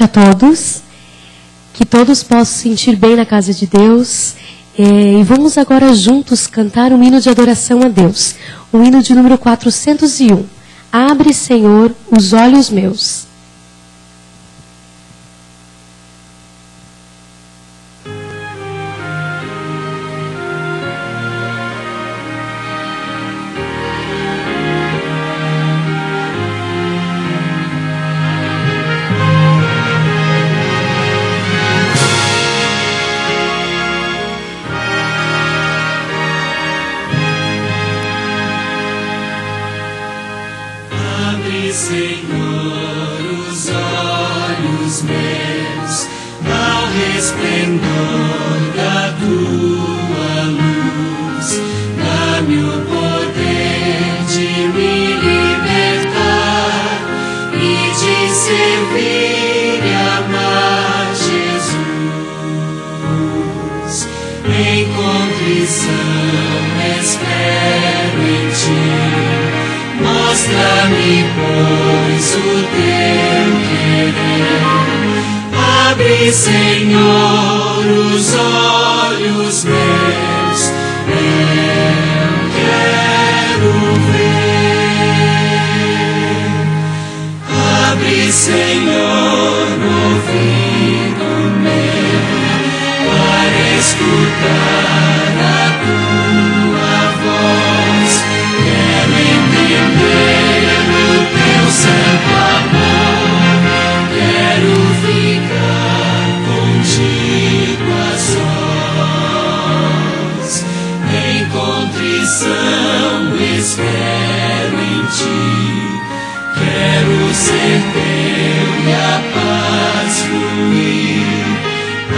a todos, que todos possam se sentir bem na casa de Deus. E vamos agora juntos cantar um hino de adoração a Deus. O hino de número 401. Abre, Senhor, os olhos meus. Senhor, os olhos meus ao resplendor da tua luz, dá-me o poder de me libertar e de servir e amar Jesus. Em contrição espero em ti. Mostra-me, pois, o teu querer. Abre, Senhor, os olhos meus. Eu quero ver. Abre, Senhor, o ouvido meu para escutar a tua voz. Quero entender o teu santo amor, quero ficar contigo a sós. Em contrição espero em ti, quero ser teu e a paz fluir.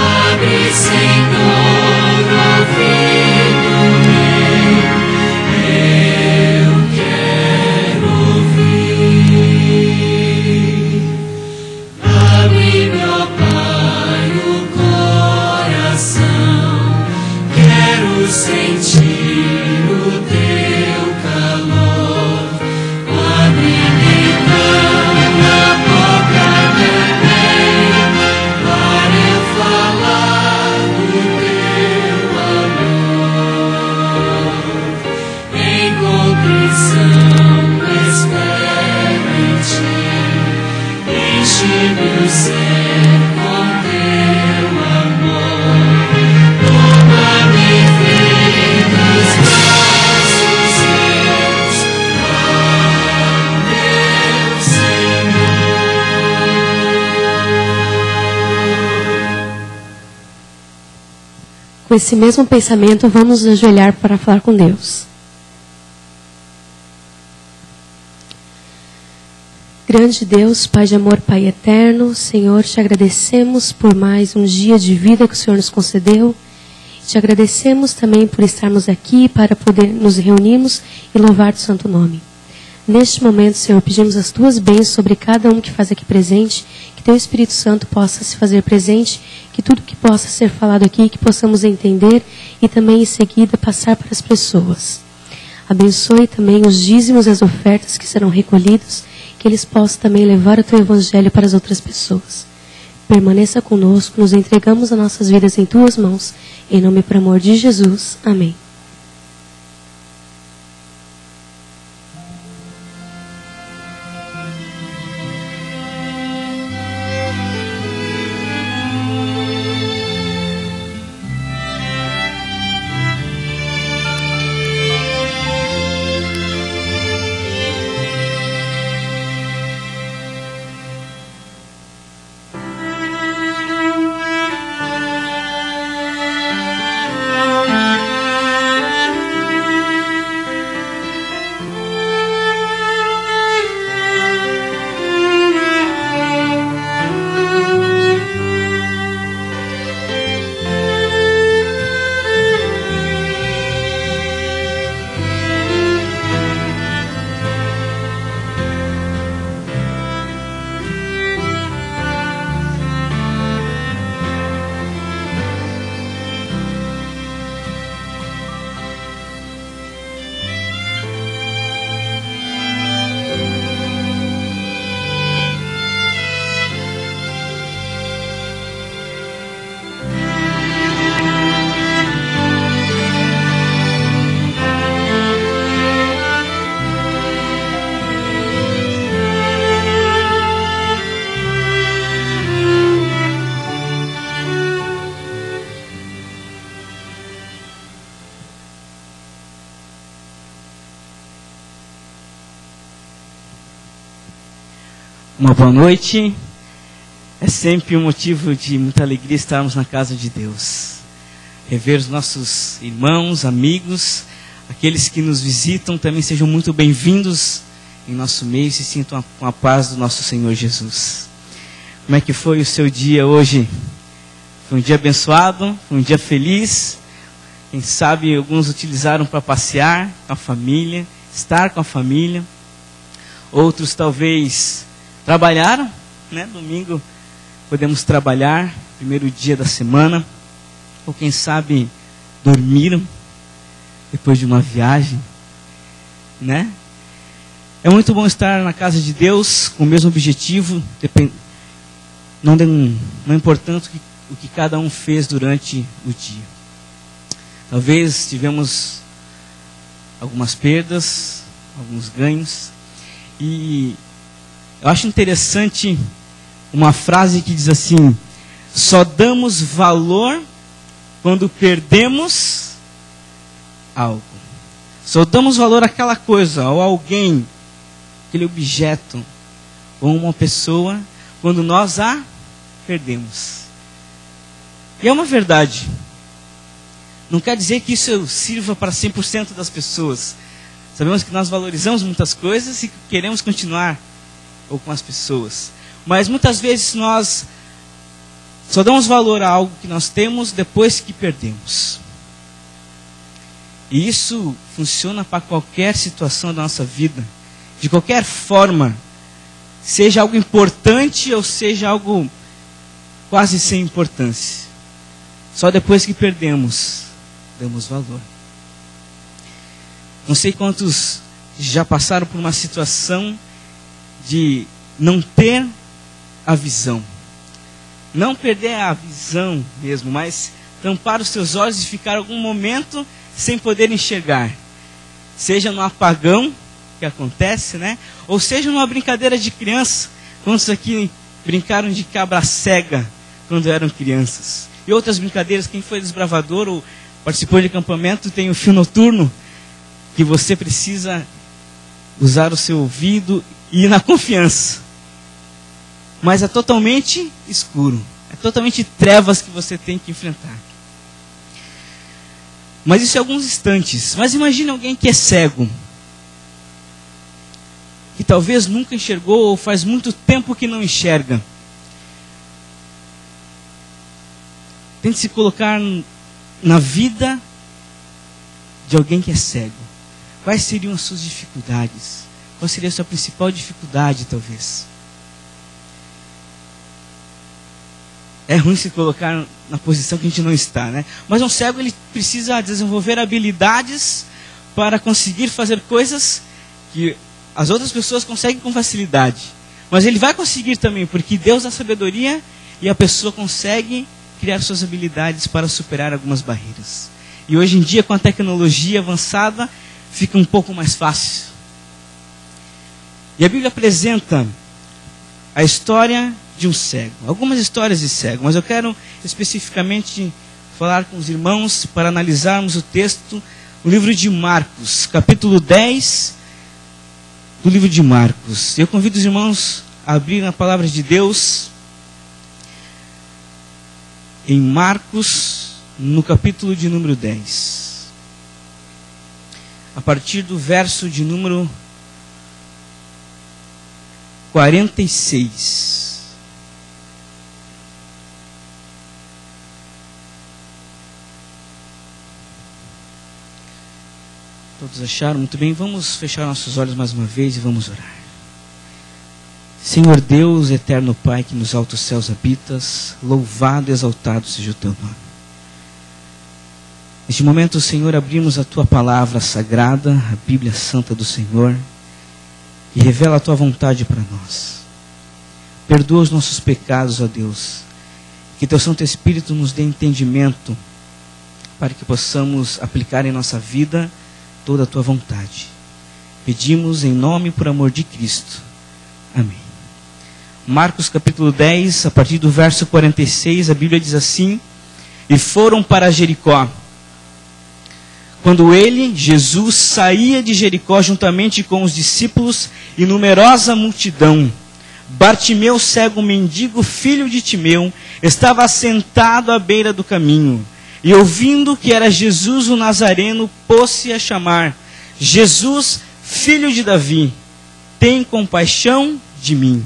Abre, Senhor, o ouvido meu. Abre, meu Pai, o coração. Quero sentir o teu calor. Abre-me então a boca também, para eu falar do teu amor. Em contrição espero em ti. Enche-me o ser com teu amor. Toma-me dos braços teus, ó meu Senhor. Com esse mesmo pensamento, vamos nos ajoelhar para falar com Deus. Grande Deus, Pai de amor, Pai eterno, Senhor, te agradecemos por mais um dia de vida que o Senhor nos concedeu. Te agradecemos também por estarmos aqui para poder nos reunirmos e louvar o santo nome. Neste momento, Senhor, pedimos as tuas bênçãos sobre cada um que faz aqui presente, que teu Espírito Santo possa se fazer presente, que tudo que possa ser falado aqui, que possamos entender e também em seguida passar para as pessoas. Abençoe também os dízimos e as ofertas que serão recolhidos, que eles possam também levar o teu evangelho para as outras pessoas. Permaneça conosco, nos entregamos as nossas vidas em tuas mãos, em nome e amor de Jesus. Amém. Uma boa noite. É sempre um motivo de muita alegria estarmos na casa de Deus. Rever os nossos irmãos, amigos, aqueles que nos visitam também sejam muito bem-vindos em nosso meio e se sintam com a paz do nosso Senhor Jesus. Como é que foi o seu dia hoje? Foi um dia abençoado? Foi um dia feliz? Quem sabe alguns utilizaram para passear com a família, estar com a família. Outros talvez trabalharam, né? Domingo podemos trabalhar, primeiro dia da semana. Ou quem sabe dormiram depois de uma viagem, né? É muito bom estar na casa de Deus com o mesmo objetivo, não importando o que cada um fez durante o dia. Talvez tivemos algumas perdas, alguns ganhos, e eu acho interessante uma frase que diz assim: só damos valor quando perdemos algo. Só damos valor àquela coisa, ou alguém, aquele objeto, ou uma pessoa, quando nós a perdemos. E é uma verdade. Não quer dizer que isso sirva para 100% das pessoas. Sabemos que nós valorizamos muitas coisas e queremos continuar com as pessoas. Mas muitas vezes nós só damos valor a algo que nós temos depois que perdemos. E isso funciona para qualquer situação da nossa vida. De qualquer forma. Seja algo importante ou seja algo quase sem importância. Só depois que perdemos, damos valor. Não sei quantos já passaram por uma situação de não ter a visão. Não perder a visão mesmo, mas tampar os seus olhos e ficar algum momento sem poder enxergar. Seja no apagão que acontece, né? Ou seja numa brincadeira de criança. Quantos aqui brincaram de cabra cega quando eram crianças? E outras brincadeiras, quem foi desbravador ou participou de acampamento, tem o fio noturno, que você precisa usar o seu ouvido e ir na confiança. Mas é totalmente escuro. É totalmente trevas que você tem que enfrentar. Mas isso é alguns instantes. Mas imagine alguém que é cego. Que talvez nunca enxergou ou faz muito tempo que não enxerga. Tente se colocar na vida de alguém que é cego. Quais seriam as suas dificuldades? Qual seria a sua principal dificuldade, talvez? É ruim se colocar na posição que a gente não está, né? Mas um cego, ele precisa desenvolver habilidades para conseguir fazer coisas que as outras pessoas conseguem com facilidade. Mas ele vai conseguir também, porque Deus dá sabedoria e a pessoa consegue criar suas habilidades para superar algumas barreiras. E hoje em dia, com a tecnologia avançada, fica um pouco mais fácil. E a Bíblia apresenta a história de um cego. Algumas histórias de cego, mas eu quero especificamente falar com os irmãos para analisarmos o texto no livro de Marcos, capítulo 10 do livro de Marcos. Eu convido os irmãos a abrir a palavra de Deus em Marcos, no capítulo de número 10. A partir do verso de número 46. Todos acharam? Muito bem, vamos fechar nossos olhos mais uma vez e vamos orar. Senhor Deus, eterno Pai, que nos altos céus habitas, louvado e exaltado seja o teu nome. Neste momento, Senhor, abrimos a tua palavra sagrada, a Bíblia Santa do Senhor, e revela a tua vontade para nós. Perdoa os nossos pecados, ó Deus, que teu Santo Espírito nos dê entendimento para que possamos aplicar em nossa vida toda a tua vontade. Pedimos em nome e por amor de Cristo. Amém. Marcos capítulo 10, a partir do verso 46, a Bíblia diz assim: e foram para Jericó. Quando ele, Jesus, saía de Jericó juntamente com os discípulos e numerosa multidão, Bartimeu, cego mendigo, filho de Timeu, estava sentado à beira do caminho. E ouvindo que era Jesus o Nazareno, pôs-se a chamar: Jesus, filho de Davi, tem compaixão de mim.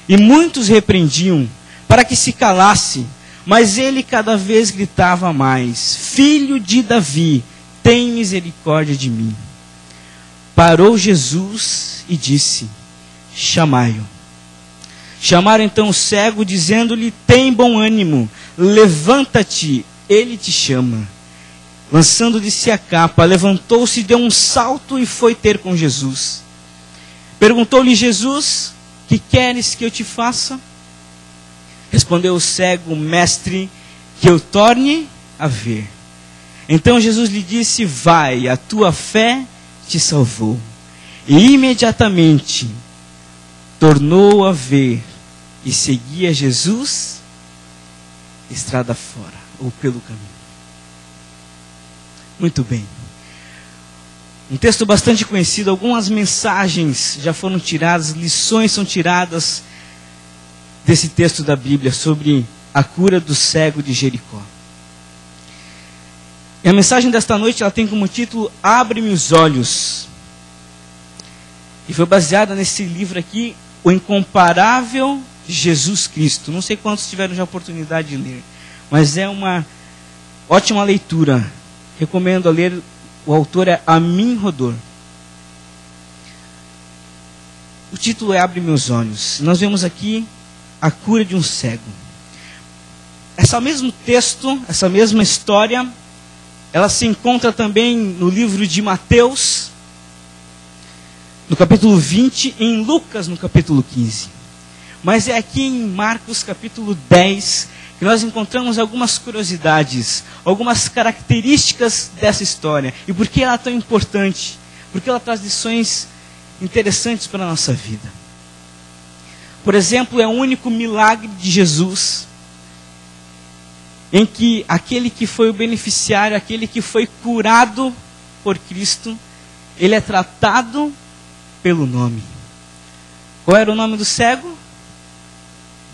E muitos repreendiam para que se calasse, mas ele cada vez gritava mais: Filho de Davi, tem misericórdia de mim. Parou Jesus e disse: chamai-o. Chamaram então o cego, dizendo-lhe: tem bom ânimo, levanta-te, ele te chama. Lançando de si a capa, levantou-se, deu um salto e foi ter com Jesus. Perguntou-lhe Jesus: que queres que eu te faça? Respondeu o cego: mestre, que eu torne a ver. Então Jesus lhe disse: vai, a tua fé te salvou. E imediatamente tornou a ver e seguia Jesus estrada fora, ou pelo caminho. Muito bem. Um texto bastante conhecido, algumas mensagens já foram tiradas, lições são tiradas desse texto da Bíblia sobre a cura do cego de Jericó. E a mensagem desta noite, ela tem como título: Abre-me os olhos. E foi baseada nesse livro aqui, O Incomparável Jesus Cristo. Não sei quantos tiveram já a oportunidade de ler, mas é uma ótima leitura. Recomendo a ler. O autor é Amin Rodor. O título é Abre Meus Olhos. Nós vemos aqui a cura de um cego. Esse mesmo texto, essa mesma história, ela se encontra também no livro de Mateus, no capítulo 20, e em Lucas, no capítulo 15. Mas é aqui em Marcos, capítulo 10, que nós encontramos algumas curiosidades, algumas características dessa história. E por que ela é tão importante? Porque ela traz lições interessantes para a nossa vida. Por exemplo, é o único milagre de Jesus em que aquele que foi o beneficiário, aquele que foi curado por Cristo, ele é tratado pelo nome. Qual era o nome do cego?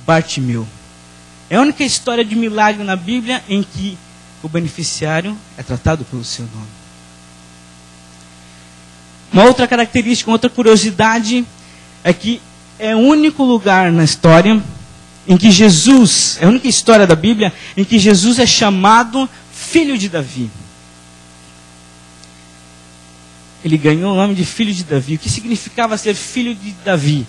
Bartimeu. É a única história de milagre na Bíblia em que o beneficiário é tratado pelo seu nome. Uma outra característica, uma outra curiosidade é que é o único lugar na história em que Jesus, é a única história da Bíblia em que Jesus é chamado filho de Davi. Ele ganhou o nome de filho de Davi. O que significava ser filho de Davi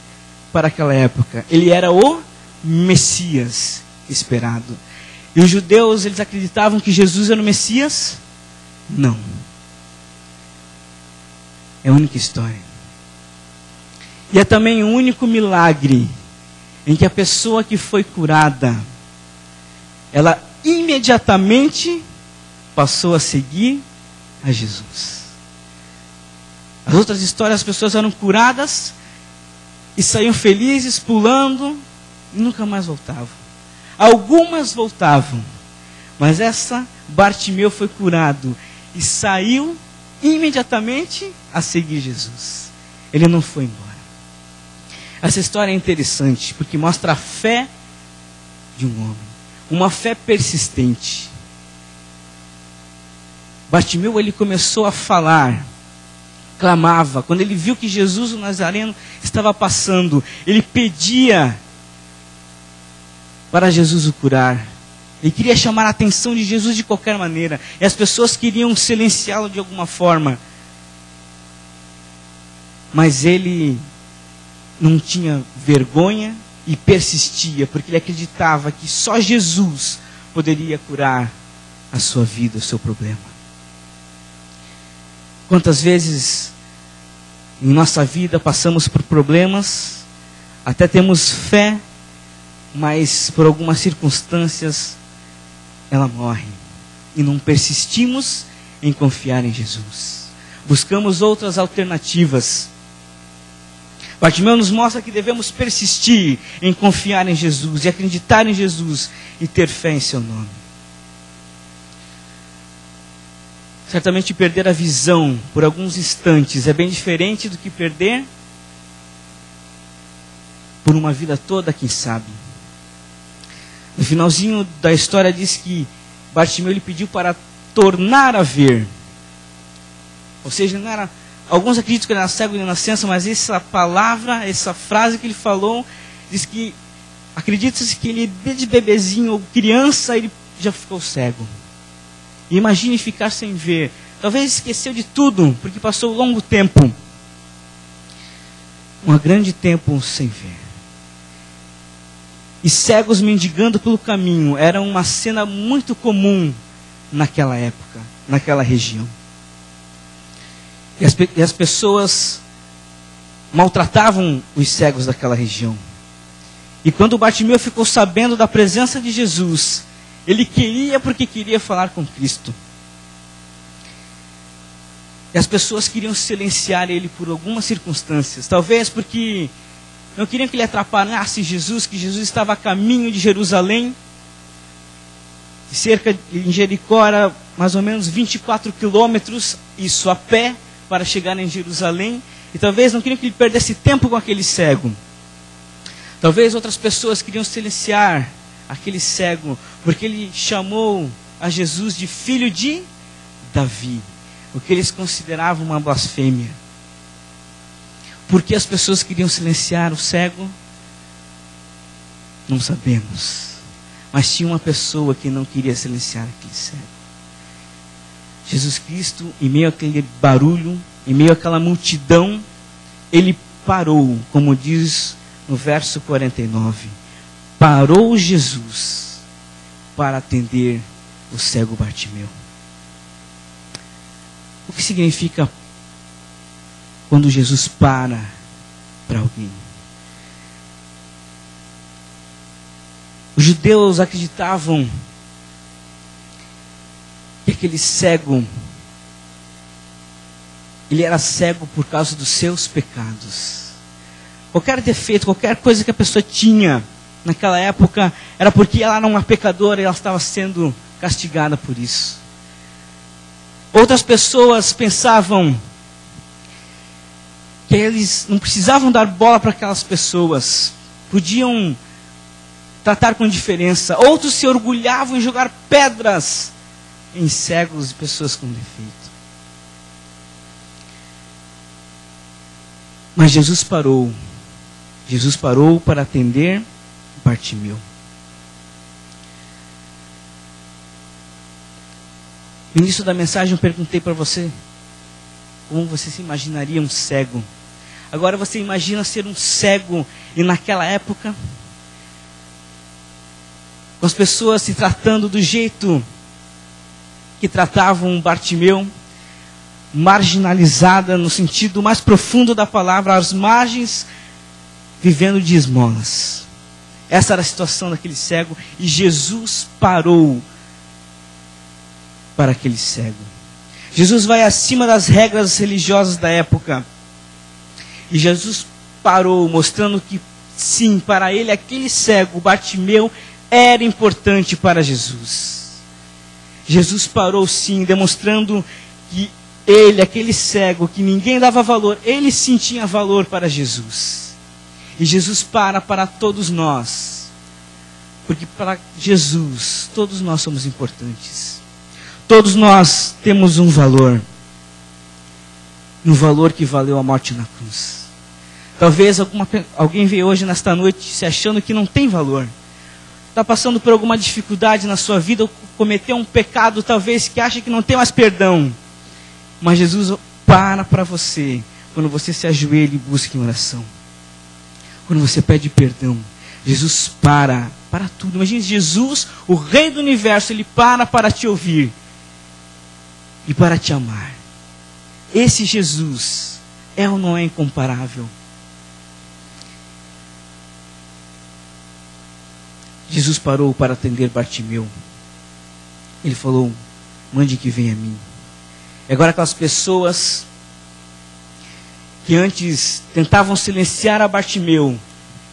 para aquela época? Ele era o Messias esperado. E os judeus, eles acreditavam que Jesus era o Messias? Não. É a única história. E é também o único milagre em que a pessoa que foi curada, ela imediatamente passou a seguir a Jesus. As outras histórias, as pessoas eram curadas e saíam felizes, pulando, e nunca mais voltavam. Algumas voltavam, mas essa, Bartimeu, foi curado e saiu imediatamente a seguir Jesus. Ele não foi embora. Essa história é interessante porque mostra a fé de um homem, uma fé persistente. Bartimeu, ele começou a falar, clamava. Quando ele viu que Jesus, o Nazareno, estava passando, ele pedia para Jesus o curar. Ele queria chamar a atenção de Jesus de qualquer maneira. E as pessoas queriam silenciá-lo de alguma forma. Mas ele não tinha vergonha e persistia, porque ele acreditava que só Jesus poderia curar a sua vida, o seu problema. Quantas vezes em nossa vida passamos por problemas, até temos fé, mas por algumas circunstâncias ela morre. E não persistimos em confiar em Jesus. Buscamos outras alternativas. Bartimeu nos mostra que devemos persistir em confiar em Jesus, e acreditar em Jesus, e ter fé em seu nome. Certamente perder a visão por alguns instantes é bem diferente do que perder por uma vida toda, quem sabe. No finalzinho da história diz que Bartimeu lhe pediu para tornar a ver. Ou seja, não era, alguns acreditam que ele era cego de nascença, mas essa palavra, essa frase que ele falou, diz que acredita-se que ele, desde bebezinho ou criança, ele já ficou cego. E imagine ficar sem ver. Talvez esqueceu de tudo, porque passou um longo tempo. Um grande tempo sem ver. E cegos mendigando pelo caminho era uma cena muito comum naquela época, naquela região. E as pessoas maltratavam os cegos daquela região. E quando Bartimeu ficou sabendo da presença de Jesus, ele queria porque queria falar com Cristo. E as pessoas queriam silenciar ele por algumas circunstâncias. Talvez porque não queriam que ele atrapalhasse Jesus, que Jesus estava a caminho de Jerusalém. Cerca em Jericó era mais ou menos 24 quilômetros, isso a pé, para chegar em Jerusalém. E talvez não queriam que ele perdesse tempo com aquele cego. Talvez outras pessoas queriam silenciar aquele cego, porque ele chamou a Jesus de filho de Davi, o que eles consideravam uma blasfêmia. Por que as pessoas queriam silenciar o cego? Não sabemos. Mas tinha uma pessoa que não queria silenciar aquele cego. Jesus Cristo, em meio àquele barulho, em meio àquela multidão, ele parou, como diz no verso 49. Parou Jesus para atender o cego Bartimeu. O que significa quando Jesus para alguém? Os judeus acreditavam que aquele cego, ele era cego por causa dos seus pecados. Qualquer defeito, qualquer coisa que a pessoa tinha naquela época, era porque ela era uma pecadora e ela estava sendo castigada por isso. Outras pessoas pensavam que eles não precisavam dar bola para aquelas pessoas, podiam tratar com indiferença. Outros se orgulhavam em jogar pedras em cegos e pessoas com defeito. Mas Jesus parou para atender Bartimeu. No início da mensagem eu perguntei para você como você se imaginaria um cego. Agora você imagina ser um cego e naquela época, com as pessoas se tratando do jeito que tratavam Bartimeu, marginalizada no sentido mais profundo da palavra, às margens, vivendo de esmolas. Essa era a situação daquele cego e Jesus parou para aquele cego. Jesus vai acima das regras religiosas da época. E Jesus parou, mostrando que sim, para ele aquele cego, Bartimeu, era importante para Jesus. Jesus parou sim, demonstrando que ele, aquele cego, que ninguém dava valor, ele sim tinha valor para Jesus. E Jesus para todos nós. Porque para Jesus, todos nós somos importantes. Todos nós temos um valor. Um valor que valeu a morte na cruz. Talvez alguém veio hoje nesta noite se achando que não tem valor. Está passando por alguma dificuldade na sua vida, ou cometeu um pecado talvez que acha que não tem mais perdão. Mas Jesus para você, quando você se ajoelha e busca em oração. Quando você pede perdão, Jesus para tudo. Imagine Jesus, o Rei do Universo, ele para te ouvir e para te amar. Esse Jesus é ou não é incomparável? Jesus parou para atender Bartimeu. Ele falou: mande que venha a mim. E agora aquelas pessoas que antes tentavam silenciar a Bartimeu,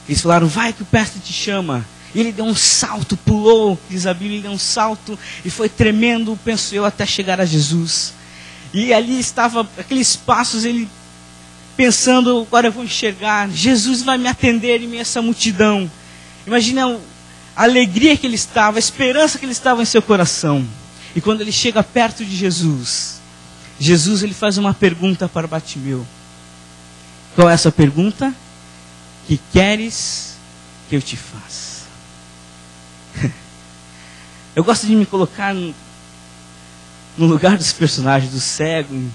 eles falaram: vai que o mestre te chama. E ele deu um salto, pulou, diz a Bíblia, ele deu um salto e foi tremendo, penso eu, até chegar a Jesus. E ali estava, aqueles passos, ele pensando, agora eu vou enxergar, Jesus vai me atender em meio a essa multidão. Imagina a alegria que ele estava, a esperança que ele estava em seu coração. E quando ele chega perto de Jesus, ele faz uma pergunta para Bartimeu. Qual é essa pergunta? Que queres que eu te faça? Eu gosto de me colocar no lugar dos personagens, do cego e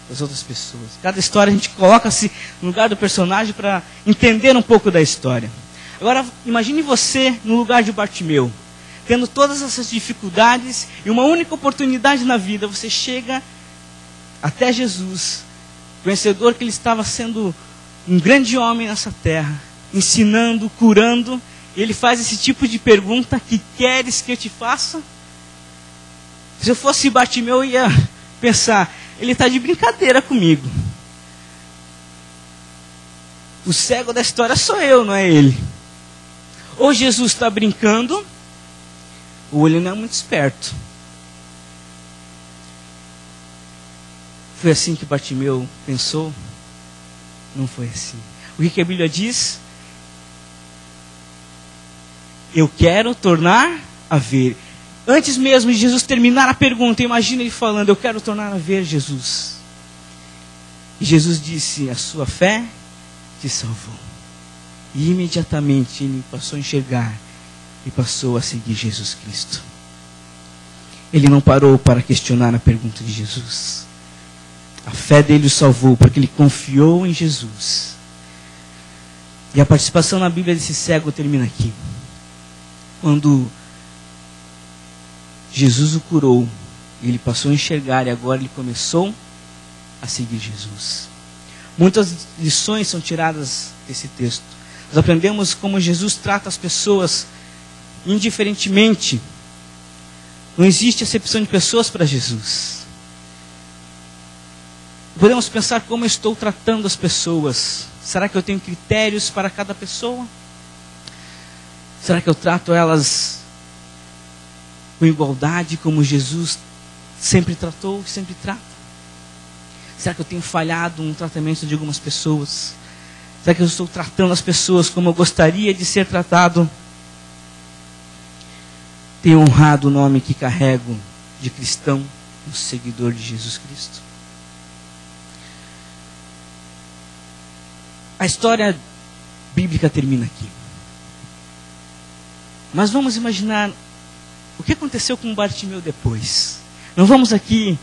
das outras pessoas. Cada história a gente coloca-se no lugar do personagem para entender um pouco da história. Agora, imagine você no lugar de Bartimeu, tendo todas essas dificuldades e uma única oportunidade na vida. Você chega até Jesus, conhecedor que ele estava sendo um grande homem nessa terra, ensinando, curando. E ele faz esse tipo de pergunta: que queres que eu te faça? Se eu fosse Bartimeu, eu ia pensar, ele está de brincadeira comigo. O cego da história sou eu, não é ele. Ou Jesus está brincando, ou ele não é muito esperto. Foi assim que Bartimeu pensou? Não foi assim. O que a Bíblia diz? Eu quero tornar a ver. Antes mesmo de Jesus terminar a pergunta, imagina ele falando: eu quero tornar a ver Jesus. E Jesus disse: a sua fé te salvou. E imediatamente ele passou a enxergar e passou a seguir Jesus Cristo. Ele não parou para questionar a pergunta de Jesus. A fé dele o salvou porque ele confiou em Jesus. E a participação na Bíblia desse cego termina aqui. Quando Jesus o curou, ele passou a enxergar e agora ele começou a seguir Jesus. Muitas lições são tiradas desse texto. Nós aprendemos como Jesus trata as pessoas indiferentemente. Não existe acepção de pessoas para Jesus. Podemos pensar como eu estou tratando as pessoas. Será que eu tenho critérios para cada pessoa? Será que eu trato elas com igualdade, como Jesus sempre tratou e sempre trata? Será que eu tenho falhado no tratamento de algumas pessoas? Será que eu estou tratando as pessoas como eu gostaria de ser tratado? Tenho honrado o nome que carrego de cristão, um seguidor de Jesus Cristo? A história bíblica termina aqui. Mas vamos imaginar o que aconteceu com Bartimeu depois. Não vamos aqui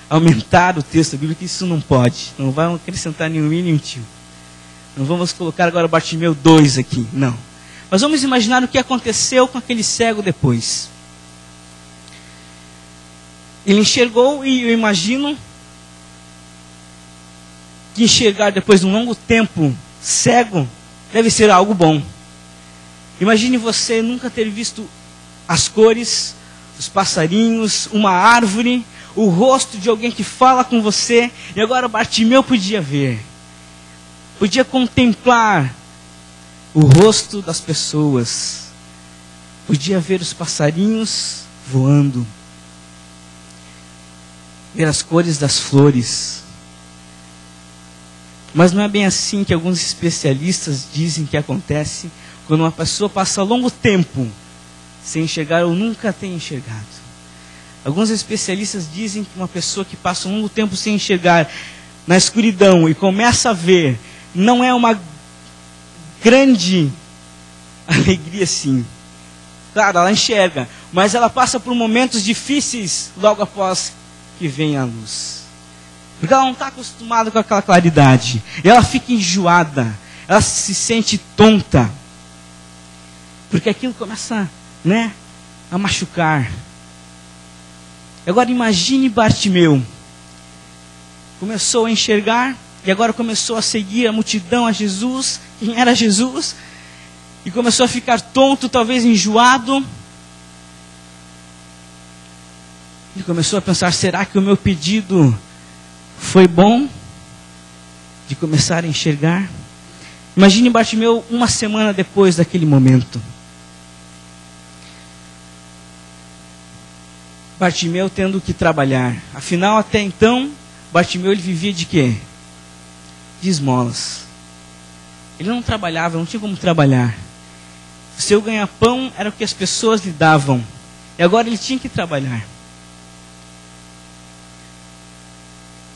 aumentar o texto bíblico, que isso não pode. Não vai acrescentar nenhum mínimo tio. Não vamos colocar agora Bartimeu 2 aqui, não. Mas vamos imaginar o que aconteceu com aquele cego depois. Ele enxergou, e eu imagino que enxergar depois de um longo tempo cego deve ser algo bom. Imagine você nunca ter visto as cores, os passarinhos, uma árvore, o rosto de alguém que fala com você, e agora Bartimeu podia ver. Podia contemplar o rosto das pessoas. Podia ver os passarinhos voando. Ver as cores das flores. Mas não é bem assim que alguns especialistas dizem que acontece quando uma pessoa passa longo tempo sem enxergar ou nunca tem enxergado. Alguns especialistas dizem que uma pessoa que passa um longo tempo sem enxergar na escuridão e começa a ver, não é uma grande alegria assim. Claro, ela enxerga, mas ela passa por momentos difíceis logo após que vem a luz. Porque ela não está acostumada com aquela claridade. E ela fica enjoada. Ela se sente tonta. Porque aquilo começa, a machucar. Agora imagine Bartimeu. Começou a enxergar. E agora começou a seguir a multidão, a Jesus. Quem era Jesus? E começou a ficar tonto, talvez enjoado. E começou a pensar, será que o meu pedido foi bom de começar a enxergar? Imagine Bartimeu uma semana depois daquele momento. Bartimeu tendo que trabalhar. Afinal, até então, Bartimeu ele vivia de quê? de esmolas. Ele não trabalhava, não tinha como trabalhar. O seu ganha-pão era o que as pessoas lhe davam. E agora ele tinha que trabalhar.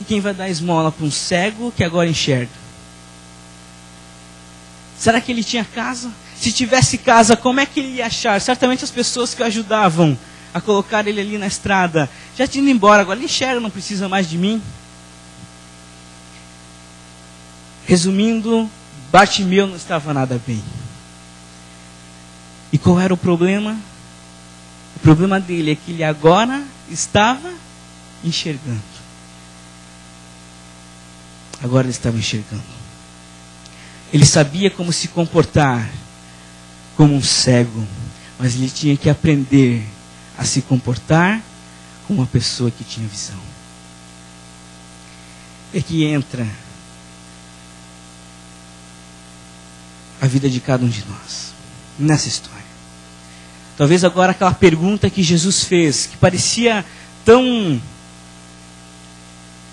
E quem vai dar esmola para um cego que agora enxerga? Será que ele tinha casa? Se tivesse casa, como é que ele ia achar? Certamente as pessoas que o ajudavam a colocar ele ali na estrada já tinham ido embora, agora ele enxerga, não precisa mais de mim. Resumindo, Bartimeu não estava nada bem. E qual era o problema? O problema dele é que ele agora estava enxergando. Agora ele estava enxergando. Ele sabia como se comportar como um cego, mas ele tinha que aprender a se comportar como uma pessoa que tinha visão. É que entra a vida de cada um de nós nessa história. Talvez agora aquela pergunta que Jesus fez, que parecia tão,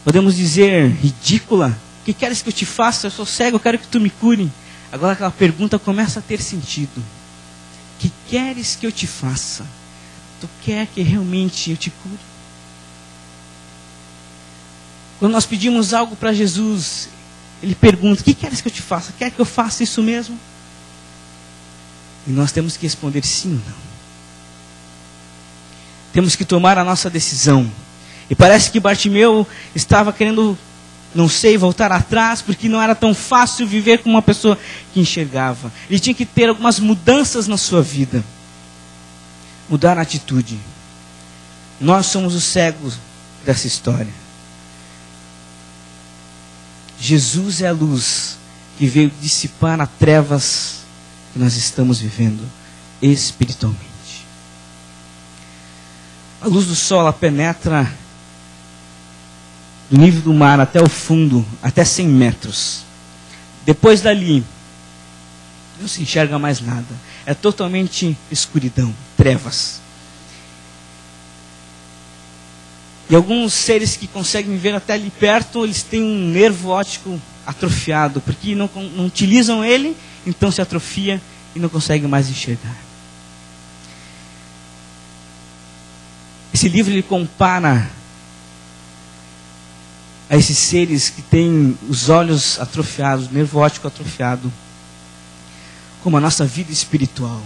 podemos dizer, ridícula. O que queres que eu te faça? Eu sou cego, eu quero que tu me cure. Agora aquela pergunta começa a ter sentido. O que queres que eu te faça? Tu quer que realmente eu te cure? Quando nós pedimos algo para Jesus, Ele pergunta, o que queres que eu te faça? Quer que eu faça isso mesmo? E nós temos que responder sim ou não. Temos que tomar a nossa decisão. E parece que Bartimeu estava querendo, não sei, voltar atrás, porque não era tão fácil viver com uma pessoa que enxergava. Ele tinha que ter algumas mudanças na sua vida. Mudar a atitude. Nós somos os cegos dessa história. Jesus é a luz que veio dissipar as trevas que nós estamos vivendo espiritualmente. A luz do sol, ela penetra do nível do mar até o fundo, até 100 metros. Depois dali, não se enxerga mais nada. É totalmente escuridão, trevas. E alguns seres que conseguem ver até ali perto, eles têm um nervo óptico atrofiado, porque não utilizam ele, então se atrofia e não conseguem mais enxergar. Esse livro ele compara a esses seres que têm os olhos atrofiados, o nervo óptico atrofiado, como a nossa vida espiritual.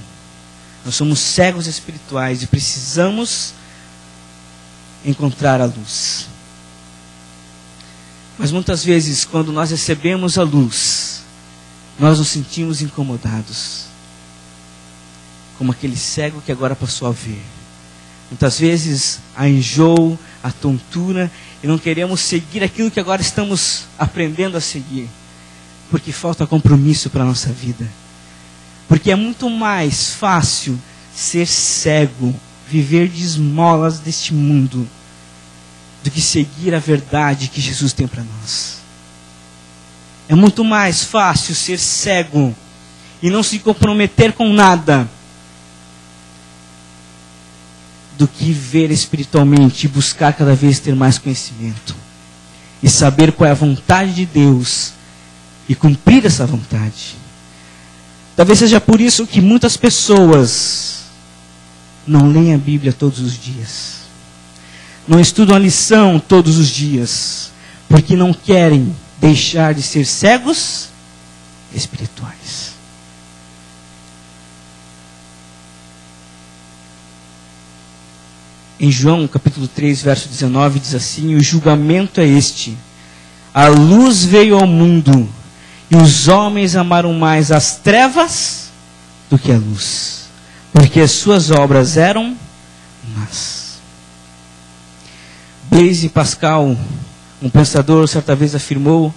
Nós somos cegos espirituais e precisamos encontrar a luz. Mas muitas vezes, quando nós recebemos a luz, nós nos sentimos incomodados, como aquele cego que agora passou a ver. Muitas vezes a enjoo, a tontura, e não queremos seguir aquilo que agora estamos aprendendo a seguir, porque falta compromisso para a nossa vida. Porque é muito mais fácil ser cego, viver de esmolas deste mundo, do que seguir a verdade que Jesus tem para nós. É muito mais fácil ser cego e não se comprometer com nada, do que viver espiritualmente e buscar cada vez ter mais conhecimento. E saber qual é a vontade de Deus e cumprir essa vontade. Talvez seja por isso que muitas pessoas não leem a Bíblia todos os dias. Não estudam a lição todos os dias. Porque não querem deixar de ser cegos espirituais. Em João capítulo 3, verso 19, diz assim: o julgamento é este. A luz veio ao mundo, e os homens amaram mais as trevas do que a luz, porque as suas obras eram más. Blaise Pascal, um pensador, certa vez afirmou: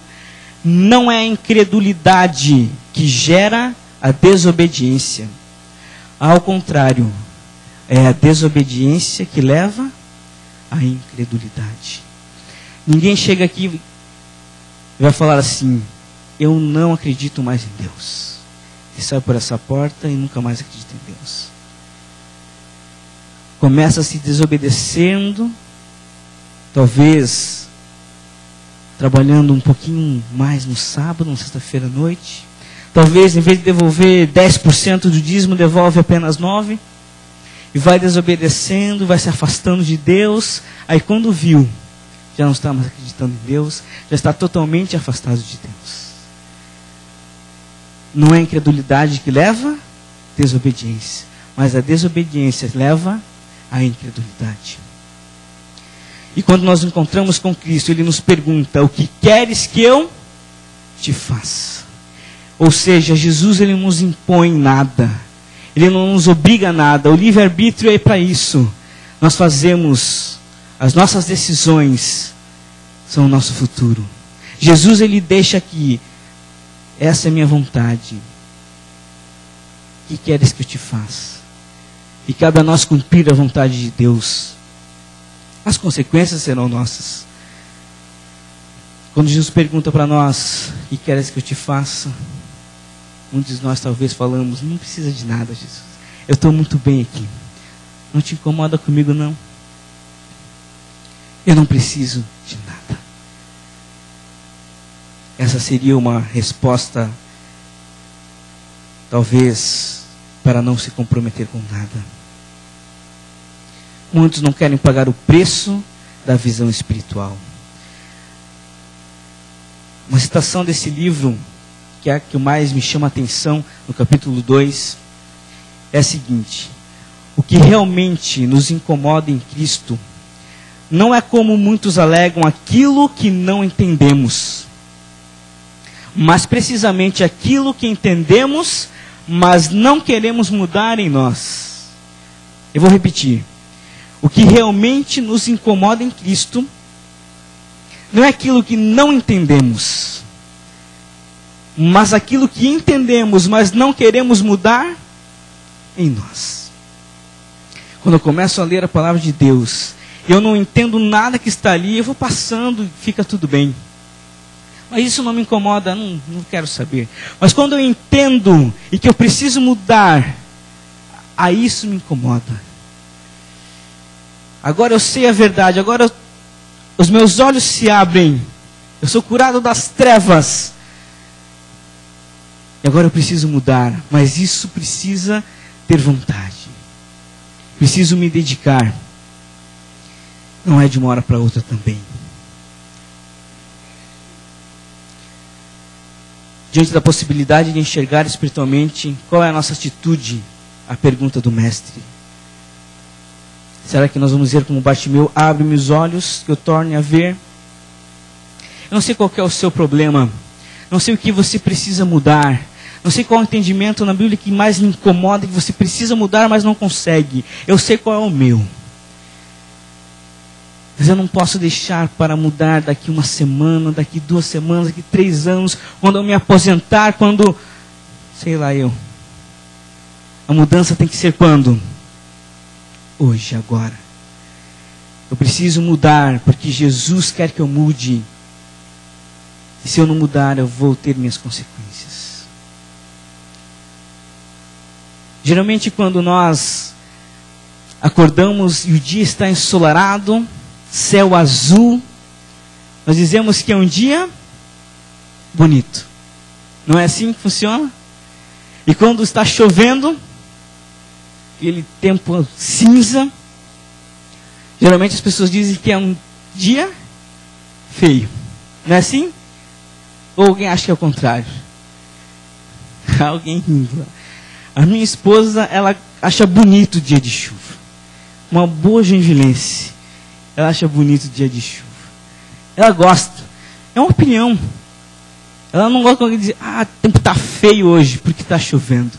não é a incredulidade que gera a desobediência. Ao contrário, é a desobediência que leva à incredulidade. Ninguém chega aqui e vai falar assim: eu não acredito mais em Deus. E sai por essa porta e nunca mais acredita em Deus. Começa se desobedecendo, talvez trabalhando um pouquinho mais no sábado, na sexta-feira à noite. Talvez, em vez de devolver 10% do dízimo, devolve apenas 9%. E vai desobedecendo, vai se afastando de Deus. Aí quando viu, já não está mais acreditando em Deus, já está totalmente afastado de Deus. Não é a incredulidade que leva à desobediência, mas a desobediência leva à incredulidade. E quando nós nos encontramos com Cristo, Ele nos pergunta: o que queres que eu te faça? Ou seja, Jesus, Ele não nos impõe nada. Ele não nos obriga a nada. O livre-arbítrio é para isso. Nós fazemos, as nossas decisões são o nosso futuro. Jesus, Ele deixa aqui: essa é a minha vontade. O que queres que eu te faça? E cabe a nós cumprir a vontade de Deus. As consequências serão nossas. Quando Jesus pergunta para nós: o que queres que eu te faça? Muitos de nós talvez falamos: não precisa de nada, Jesus. Eu estou muito bem aqui. Não te incomoda comigo, não. Eu não preciso de nada. Essa seria uma resposta, talvez, para não se comprometer com nada. Muitos não querem pagar o preço da visão espiritual. Uma citação desse livro, que é a que mais me chama a atenção, no capítulo 2, é a seguinte: o que realmente nos incomoda em Cristo não é, como muitos alegam, aquilo que não entendemos, mas precisamente aquilo que entendemos, mas não queremos mudar em nós. Eu vou repetir: o que realmente nos incomoda em Cristo não é aquilo que não entendemos, mas aquilo que entendemos, mas não queremos mudar em nós. Quando eu começo a ler a palavra de Deus, eu não entendo nada que está ali, eu vou passando e fica tudo bem. Mas isso não me incomoda, não quero saber. Mas quando eu entendo e que eu preciso mudar, aí isso me incomoda. Agora eu sei a verdade, agora os meus olhos se abrem, eu sou curado das trevas. E agora eu preciso mudar, mas isso precisa ter vontade. Preciso me dedicar. Não é de uma hora para outra também. Diante da possibilidade de enxergar espiritualmente, qual é a nossa atitude? A pergunta do mestre. Será que nós vamos dizer como Bartimeu: abre-me os olhos, que eu torne a ver? Eu não sei qual que é o seu problema. Não sei o que você precisa mudar. Não sei qual é o entendimento na Bíblia que mais lhe incomoda, que você precisa mudar, mas não consegue. Eu sei qual é o meu. Mas eu não posso deixar para mudar daqui uma semana, daqui 2 semanas, daqui 3 anos, quando eu me aposentar, quando, sei lá eu. A mudança tem que ser quando? Hoje, agora. Eu preciso mudar, porque Jesus quer que eu mude. E se eu não mudar, eu vou ter minhas consequências. Geralmente quando nós acordamos e o dia está ensolarado, céu azul, nós dizemos que é um dia bonito. Não é assim que funciona? E quando está chovendo, aquele tempo cinza, geralmente as pessoas dizem que é um dia feio. Não é assim? Ou alguém acha que é o contrário? Alguém rindo. A minha esposa, ela acha bonito o dia de chuva. Uma boa gengilense. Ela acha bonito o dia de chuva. Ela gosta. É uma opinião. Ela não gosta quando alguém diz: o tempo está feio hoje, porque está chovendo.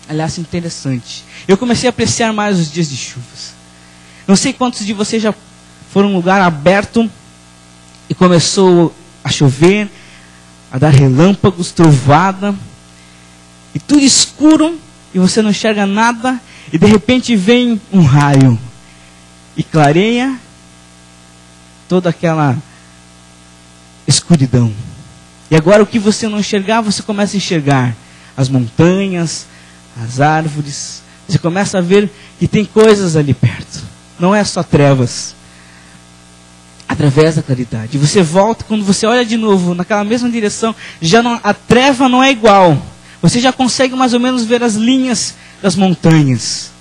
Ela acha interessante. Eu comecei a apreciar mais os dias de chuvas. Não sei quantos de vocês já foram em um lugar aberto e começou a chover, a dar relâmpagos, trovada, e tudo escuro, e você não enxerga nada, e de repente vem um raio, e clareia toda aquela escuridão. E agora o que você não enxergava, você começa a enxergar as montanhas, as árvores. Você começa a ver que tem coisas ali perto. Não é só trevas. A através da claridade. E você volta, quando você olha de novo naquela mesma direção, a treva não é igual. Você já consegue mais ou menos ver as linhas das montanhas.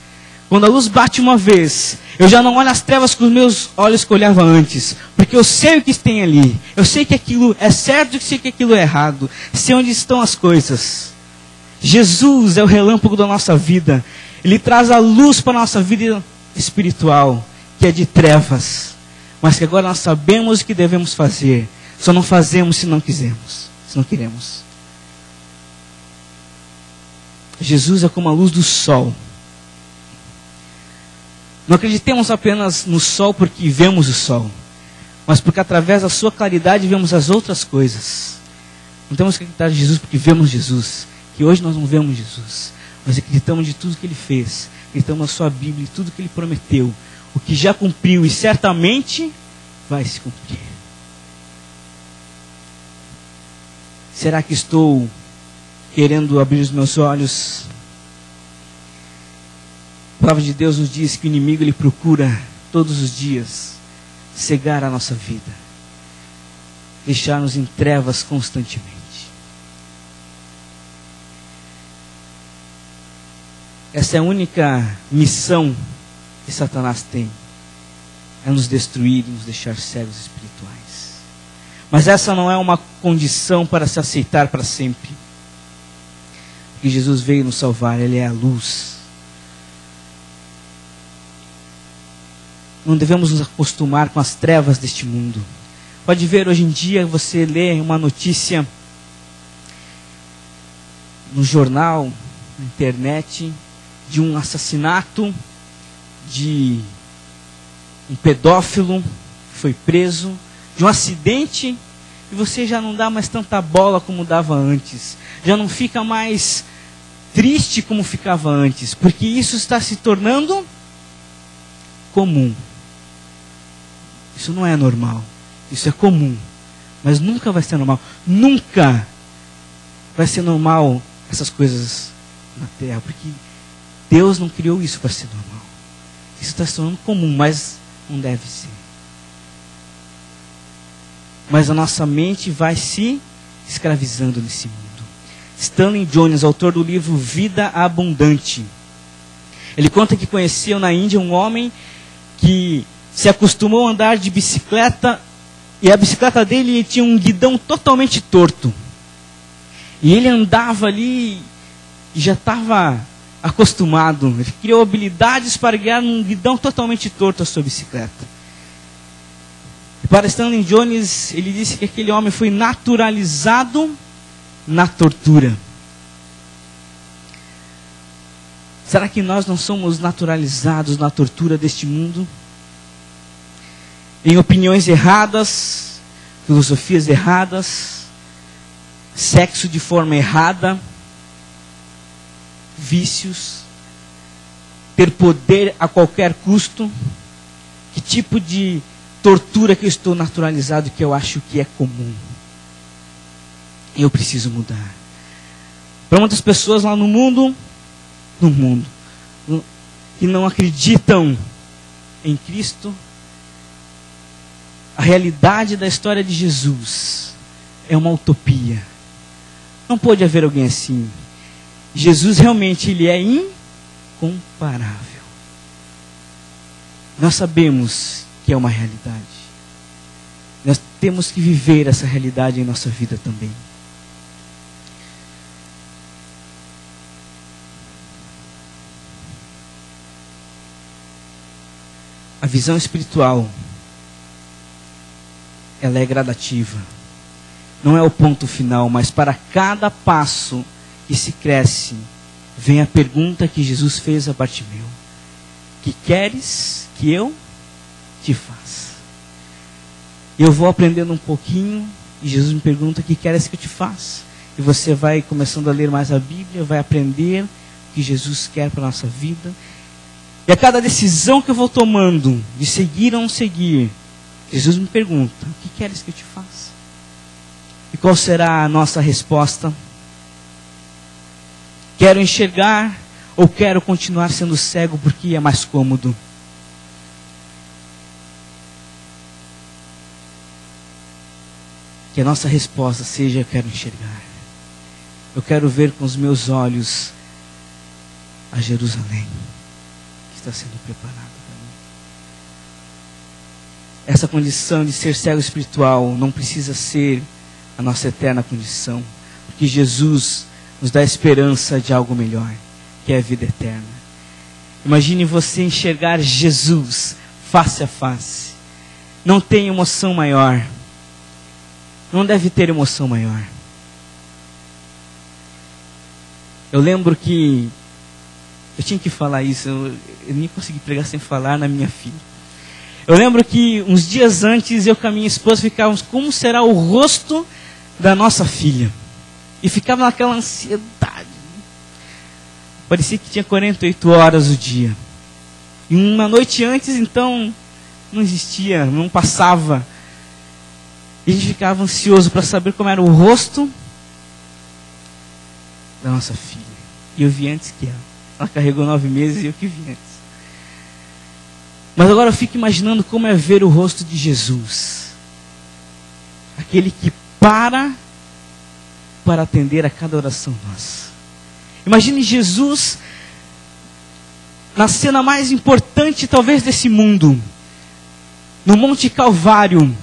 Quando a luz bate uma vez, eu já não olho as trevas com os meus olhos que eu olhava antes. Porque eu sei o que tem ali. Eu sei que aquilo é certo e sei que aquilo é errado. Sei onde estão as coisas. Jesus é o relâmpago da nossa vida. Ele traz a luz para a nossa vida espiritual, que é de trevas. Mas que agora nós sabemos o que devemos fazer. Só não fazemos se não quisermos, se não queremos. Jesus é como a luz do sol. Não acreditemos apenas no sol porque vemos o sol, mas porque através da sua claridade vemos as outras coisas. Não temos que acreditar em Jesus porque vemos Jesus, que hoje nós não vemos Jesus, mas acreditamos de tudo que Ele fez, acreditamos na sua Bíblia e tudo que Ele prometeu, o que já cumpriu e certamente vai se cumprir. Será que estou querendo abrir os meus olhos? A palavra de Deus nos diz que o inimigo ele procura todos os dias cegar a nossa vida, deixar-nos em trevas constantemente. Essa é a única missão que Satanás tem, é nos destruir e nos deixar cegos espirituais. Mas essa não é uma condição para se aceitar para sempre. Porque Jesus veio nos salvar, Ele é a luz. Não devemos nos acostumar com as trevas deste mundo. Pode ver hoje em dia, você lê uma notícia no jornal, na internet, de um assassinato, de um pedófilo que foi preso, de um acidente, e você já não dá mais tanta bola como dava antes. Já não fica mais triste como ficava antes, porque isso está se tornando comum. Isso não é normal, isso é comum, mas nunca vai ser normal. Nunca vai ser normal essas coisas na terra, porque Deus não criou isso para ser normal. Isso está se tornando comum, mas não deve ser. Mas a nossa mente vai se escravizando nesse mundo. Stanley Jones, autor do livro Vida Abundante, ele conta que conheceu na Índia um homem que se acostumou a andar de bicicleta, e a bicicleta dele tinha um guidão totalmente torto. E ele andava ali e já estava acostumado. Ele criou habilidades para guiar um guidão totalmente torto a sua bicicleta. E para Stanley Jones, ele disse que aquele homem foi naturalizado na tortura. Será que nós não somos naturalizados na tortura deste mundo? Em opiniões erradas, filosofias erradas, sexo de forma errada, vícios, ter poder a qualquer custo. Que tipo de tortura que eu estou naturalizado, que eu acho que é comum? Eu preciso mudar. Para muitas pessoas lá no mundo, que não acreditam em Cristo, a realidade da história de Jesus é uma utopia. Não pode haver alguém assim. Jesus realmente ele é incomparável. Nós sabemos que é uma realidade. Nós temos que viver essa realidade em nossa vida também. A visão espiritual, ela é gradativa. Não é o ponto final, mas para cada passo que se cresce, vem a pergunta que Jesus fez a Bartimeu: que queres que eu te faça? Eu vou aprendendo um pouquinho, e Jesus me pergunta: que queres que eu te faça? E você vai começando a ler mais a Bíblia, vai aprender o que Jesus quer para a nossa vida. E a cada decisão que eu vou tomando, de seguir ou não seguir, Jesus me pergunta: o que queres que eu te faça? E qual será a nossa resposta? Quero enxergar ou quero continuar sendo cego porque é mais cômodo? que a nossa resposta seja: eu quero enxergar. Eu quero ver com os meus olhos a Jerusalém que está sendo preparada para mim. Essa condição de ser cego espiritual não precisa ser a nossa eterna condição, porque Jesus nos dá a esperança de algo melhor, que é a vida eterna. Imagine você enxergar Jesus face a face. Não tem emoção maior. Não deve ter emoção maior. Eu lembro que eu tinha que falar isso, eu nem consegui pregar sem falar na minha filha. Eu lembro que uns dias antes eu com a minha esposa ficávamos: como será o rosto da nossa filha? E ficava naquela ansiedade. Parecia que tinha 48 horas o dia. E uma noite antes, então, não existia, não passava. E a gente ficava ansioso para saber como era o rosto da nossa filha. E eu vi antes que ela. Ela carregou 9 meses e eu que vi antes. Mas agora eu fico imaginando como é ver o rosto de Jesus. Aquele que para atender a cada oração nossa. Imagine Jesus na cena mais importante talvez desse mundo. No Monte Calvário.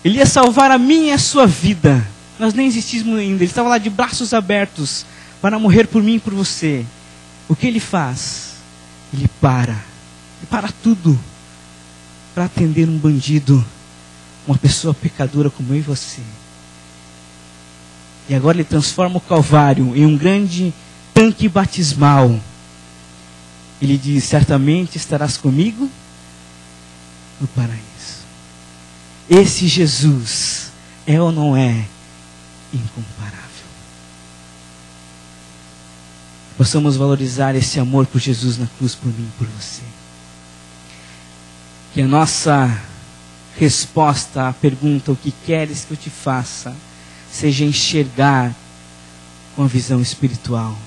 Ele ia salvar a minha e a sua vida. Nós nem existíamos ainda. Ele estava lá de braços abertos para morrer por mim e por você. O que ele faz? Ele para tudo para atender um bandido, uma pessoa pecadora como eu e você. E agora ele transforma o Calvário em um grande tanque batismal. Ele diz: certamente estarás comigo no paraíso. Esse Jesus é ou não é incomparável? Possamos valorizar esse amor por Jesus na cruz, por mim e por você. Que a nossa resposta à pergunta: o que queres que eu te faça? Seja enxergar com a visão espiritual.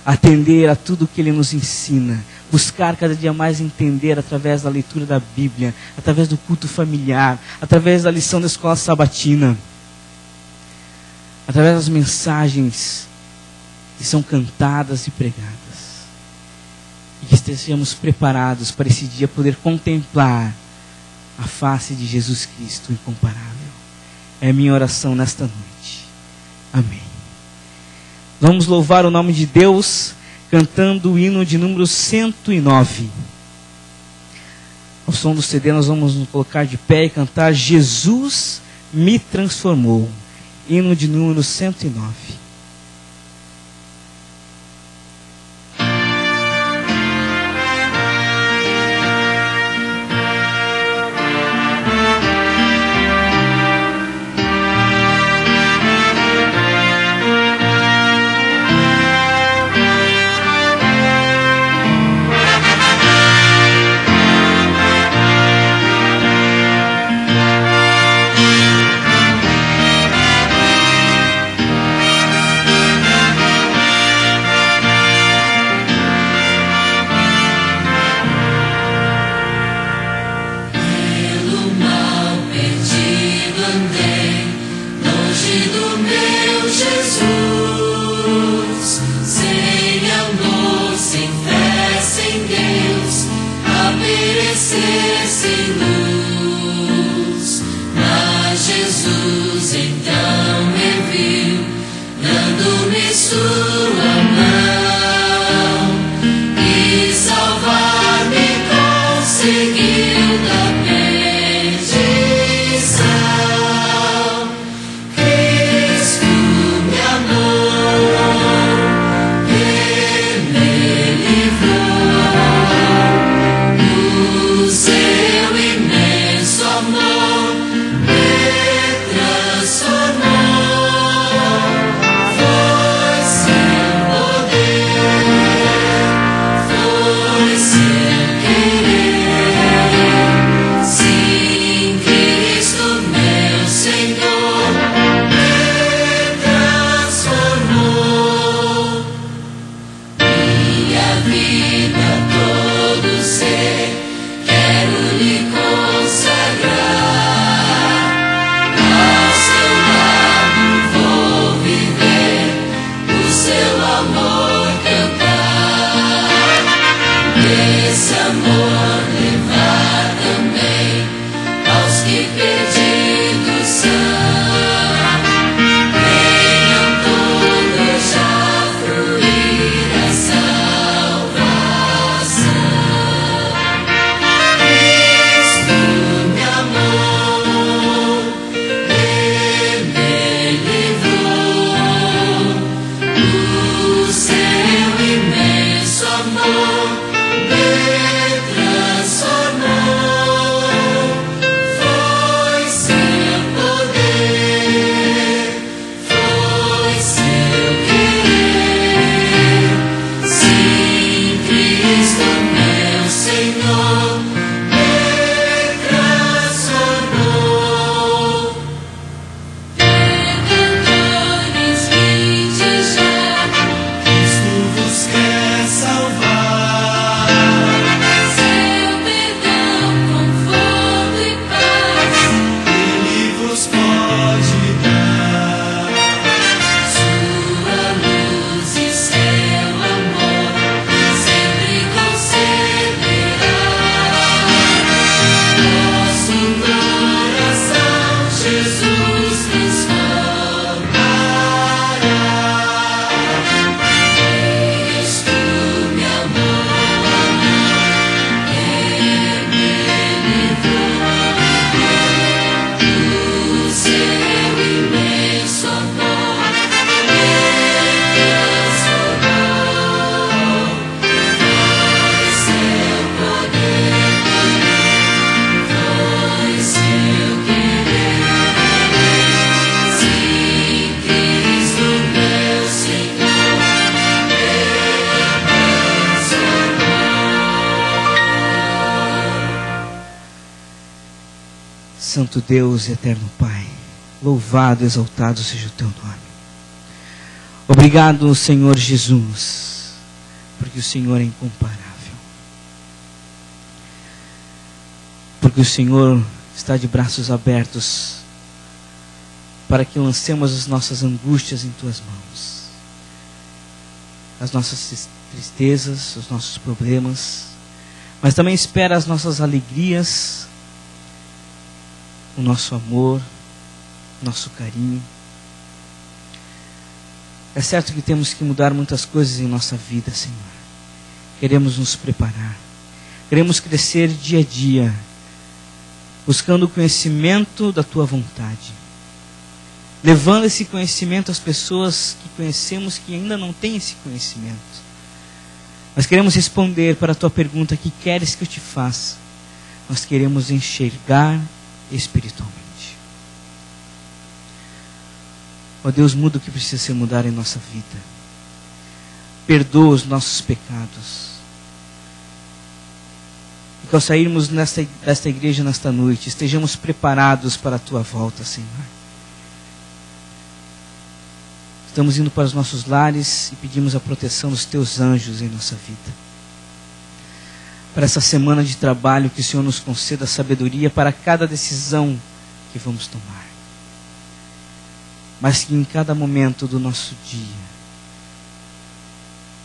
Atender a tudo que Ele nos ensina. Buscar cada dia mais entender através da leitura da Bíblia. Através do culto familiar. Através da lição da escola sabatina. Através das mensagens que são cantadas e pregadas. E que estejamos preparados para esse dia poder contemplar a face de Jesus Cristo incomparável. É a minha oração nesta noite. Amém. Vamos louvar o nome de Deus cantando o hino de número 109. Ao som do CD nós vamos nos colocar de pé e cantar Jesus me transformou. Hino de número 109. Transformou, foi seu Santo Deus e eterno Pai, louvado, exaltado seja o teu nome. Obrigado, Senhor Jesus, porque o Senhor é incomparável. Porque o Senhor está de braços abertos para que lancemos as nossas angústias em tuas mãos. As nossas tristezas, os nossos problemas, mas também espera as nossas alegrias, o nosso amor, o nosso carinho. É certo que temos que mudar muitas coisas em nossa vida, Senhor. Queremos nos preparar. Queremos crescer dia a dia, buscando o conhecimento da tua vontade. Levando esse conhecimento às pessoas que conhecemos que ainda não têm esse conhecimento. Nós queremos responder para a tua pergunta: que queres que eu te faça? Nós queremos enxergar espiritualmente. Ó Deus, muda o que precisa ser mudado em nossa vida. Perdoa os nossos pecados. E que ao sairmos desta igreja nesta noite, estejamos preparados para a tua volta, Senhor. Estamos indo para os nossos lares e pedimos a proteção dos teus anjos em nossa vida. Para essa semana de trabalho, que o Senhor nos conceda sabedoria para cada decisão que vamos tomar. Mas que em cada momento do nosso dia,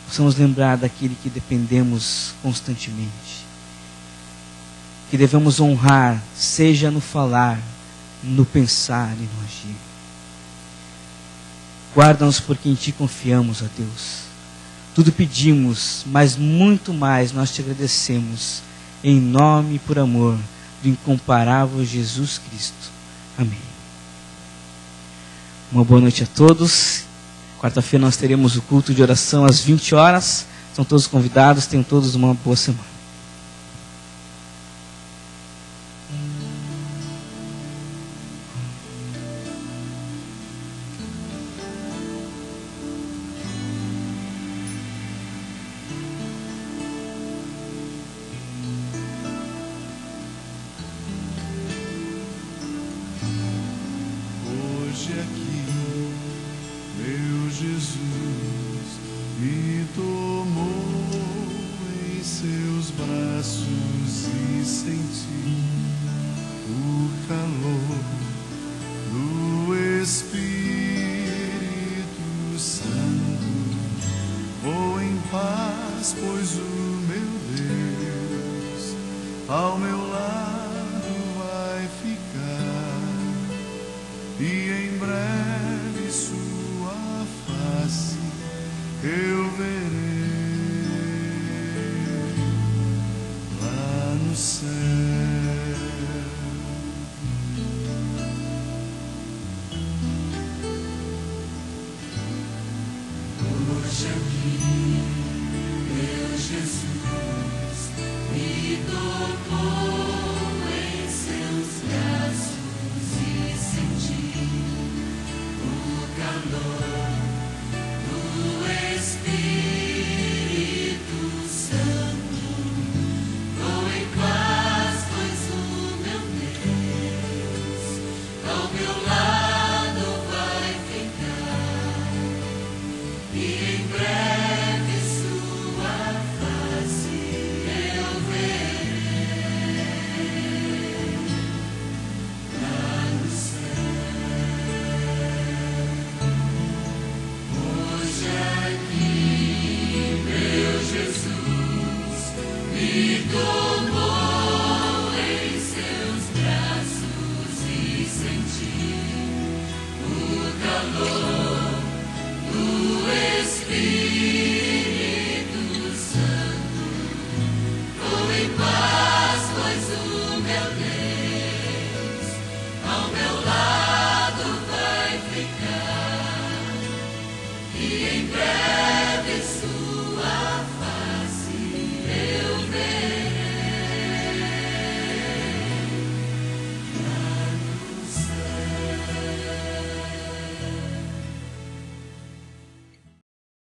possamos lembrar daquele que dependemos constantemente. Que devemos honrar, seja no falar, no pensar e no agir. Guarda-nos porque em Ti confiamos, ó Deus. Tudo pedimos, mas muito mais nós Te agradecemos, em nome e por amor do incomparável Jesus Cristo. Amém. Uma boa noite a todos. Quarta-feira nós teremos o culto de oração às 20 horas. São todos convidados, tenham todos uma boa semana. Hoje aqui, meu Jesus me tomou em seus braços e senti o calor do Espírito Santo. Vou em paz, pois o meu Deus ao meu lado vai ficar. E em breve sua face eu verei lá no céu. Hoje aqui, meu Jesus me tocou em seus braços e senti o calor do Espírito Santo. Vou em paz, pois o meu Deus ao meu lado vai ficar. E